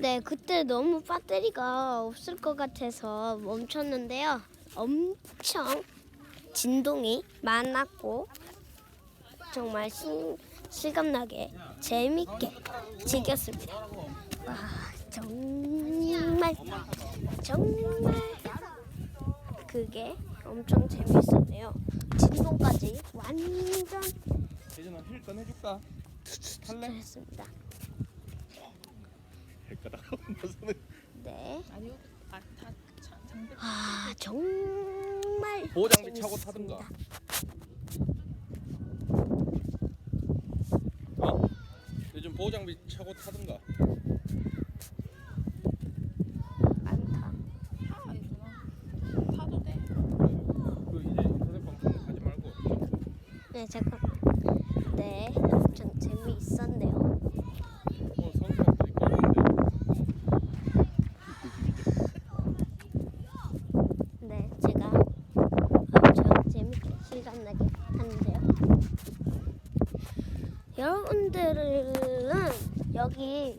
네, 그때 너무 배터리가 없을 것 같아서 멈췄는데요. 엄청 진동이 많았고 정말 실감나게 재밌게 즐겼습니다. 와, 정말 그게 엄청 재밌었네요. 진동까지 완전 예전아 힐 꺼내줄까? 할래? 했습니다. 힐 꺼다가 무슨 네. 아니요. 다 장비. 아, 정말 보호장비 차고 재밌었습니다. 타든가. 어? 요즘 보호장비 차고 타든가. 많다. 타 있구나. 타도 돼. 그 이제 인터넷 방송 하지 말고. 네, 잠깐. 네, 엄청 재미있었네요. 오늘 선수한테 있겠는데. 네, 제가 엄청 재밌게 실감나게 하는데요. 여러분들은 여기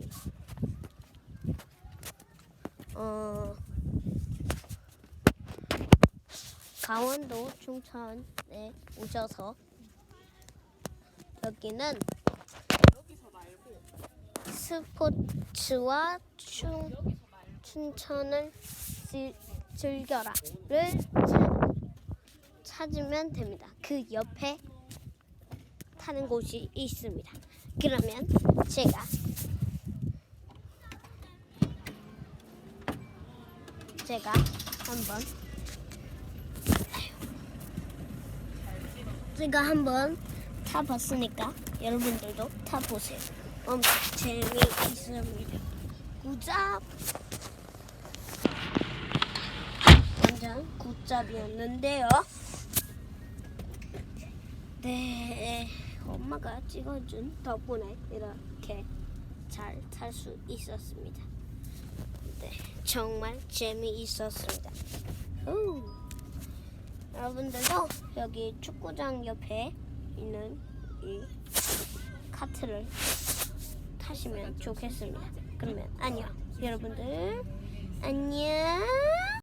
강원도 춘천에 오셔서 여기는 여기서 말고 스포츠와 춘천을 즐겨라를 찾으면 됩니다. 그 옆에 타는 곳이 있습니다. 그러면 제가 한번 타봤으니까 여러분들도 타보세요. 엄청 재미있습니다. 굿잡! 완전 굿잡이었는데요. 네, 엄마가 찍어준 덕분에 이렇게 잘 탈 수 있었습니다. 네, 정말 재미있었습니다. 여러분들도 여기 축구장 옆에 있는 이 카트를 타시면 좋겠습니다. 그러면 안녕, 여러분들 안녕.